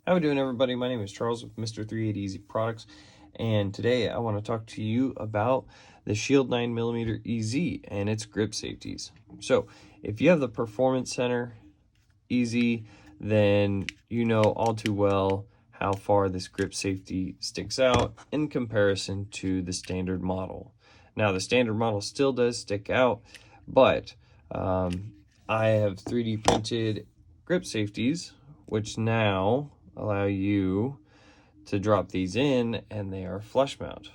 How we doing, everybody? My name is Charles with Mr.380 EZ Products, and today I want to talk to you about the Shield 9mm EZ and its grip safeties. So, if you have the Performance Center EZ, then you know all too well how far this grip safety sticks out in comparison to the standard model. Now, the standard model still does stick out, but I have 3D printed grip safeties, which now allow you to drop these in, and they are flush mount.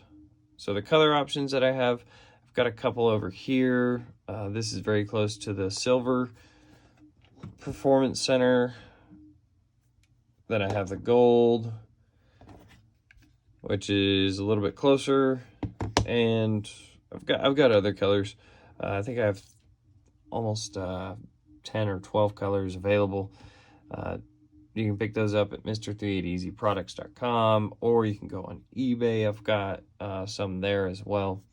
So the color options that I have, I've got a couple over here. This is very close to the silver Performance Center. Then I have the gold, which is a little bit closer, and I've got other colors. I think I have almost 10 or 12 colors available. You can pick those up at Mr.380EZProducts.com, or you can go on eBay. I've got some there as well.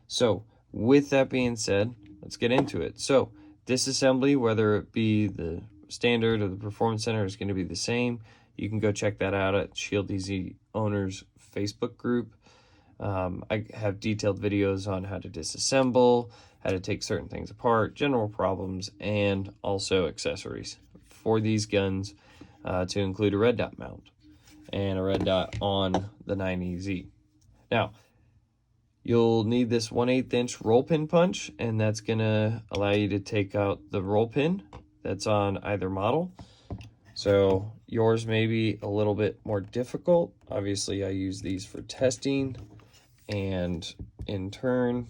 So with that being said, let's get into it. So disassembly, whether it be the standard or the Performance Center, is going to be the same. You can go check that out at Shield EZ Owners Facebook group. I have detailed videos on how to disassemble, how to take certain things apart, general problems, and also accessories for these guns, to include a red dot mount and a red dot on the 9EZ. Now, you'll need this 1/8 inch roll pin punch, and that's going to allow you to take out the roll pin that's on either model. So yours may be a little bit more difficult. Obviously, I use these for testing, and in turn,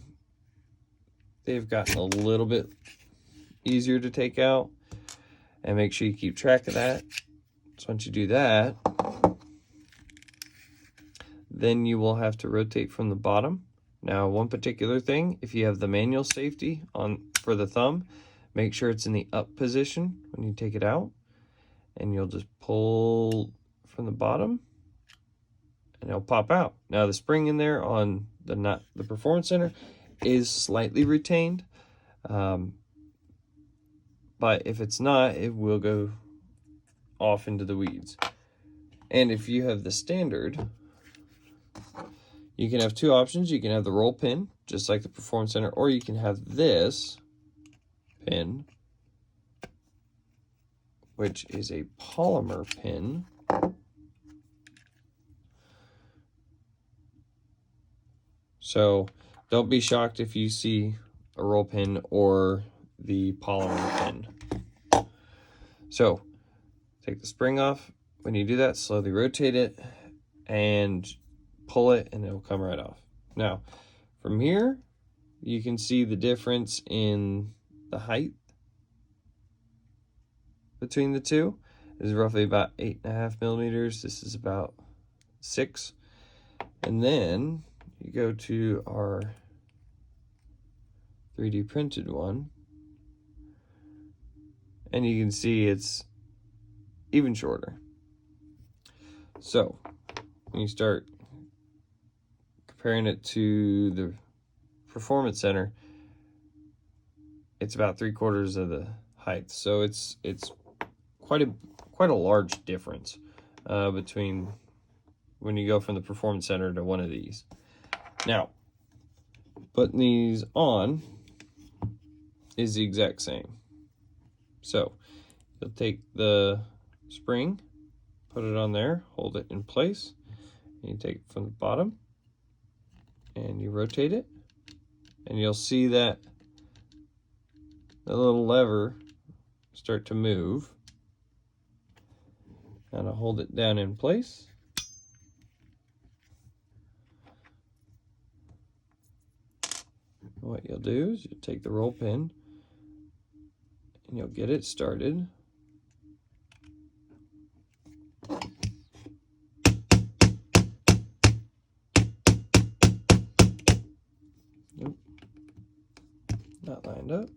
they've gotten a little bit easier to take out. And make sure you keep track of that. So once you do that, then you will have to rotate from the bottom. Now, one particular thing, if you have the manual safety on for the thumb, make sure it's in the up position when you take it out, and you'll just pull from the bottom and it'll pop out. Now, the spring in there on the Performance Center is slightly retained, but if it's not, it will go off into the weeds. And if you have the standard, you can have two options. You can have the roll pin, just like the Performance Center, or you can have this pin, which is a polymer pin. So don't be shocked if you see a roll pin or the polymer pin. So take the spring off. When you do that, slowly rotate it and pull it, and it'll come right off. Now, from here, you can see the difference in the height between the two. This is roughly about 8.5 millimeters. This is about 6. And then you go to our 3D printed one, and you can see it's even shorter. So when you start comparing it to the Performance Center, it's about 3/4 of the height. So it's quite a large difference between when you go from the Performance Center to one of these. Now, putting these on is the exact same. So you'll take the spring, put it on there, hold it in place, and you take it from the bottom and you rotate it, and you'll see that the little lever start to move. And I'll hold it down in place. What you'll do is you'll take the roll pin and you'll get it started. Nope, not lined up.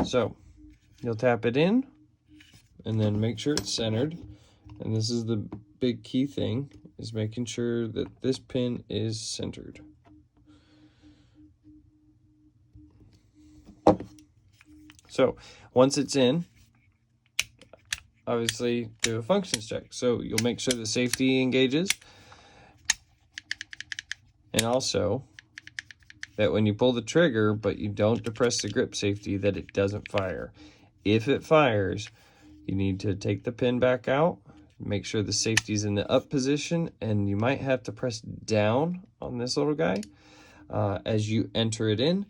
So you'll tap it in and then make sure it's centered, and this is the big key thing, is making sure that this pin is centered. So once it's in, obviously do a functions check. So you'll make sure the safety engages, and also that when you pull the trigger but you don't depress the grip safety, that it doesn't fire. If it fires, you need to take the pin back out, make sure the safety's in the up position, and you might have to press down on this little guy as you enter it in,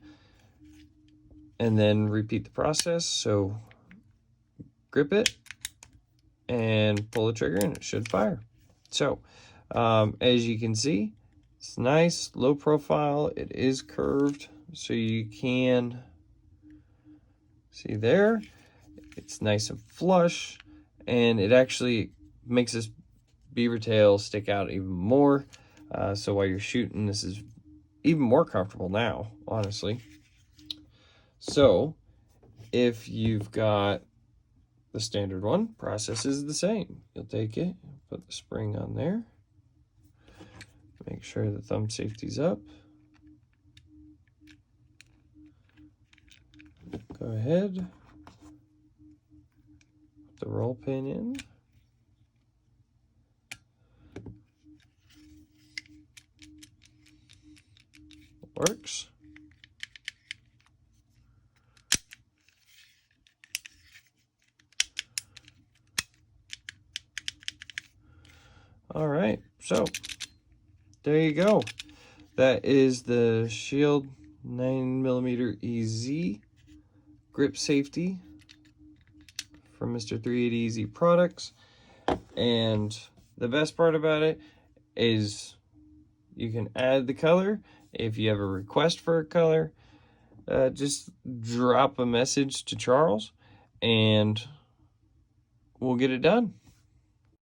and then repeat the process. So grip it and pull the trigger and it should fire. So as you can see, it's nice, low profile. It is curved, so you can see there. It's nice and flush, and it actually makes this beaver tail stick out even more. So while you're shooting, this is even more comfortable now, honestly. So if you've got the standard one, process is the same. You'll take it, put the spring on there, make sure the thumb safety's up. Go ahead, put the roll pin in. Works. All right, so there you go. That is the Shield 9mm EZ grip safety from Mr.380 EZ Products. And the best part about it is you can add the color. If you have a request for a color, just drop a message to Charles and we'll get it done.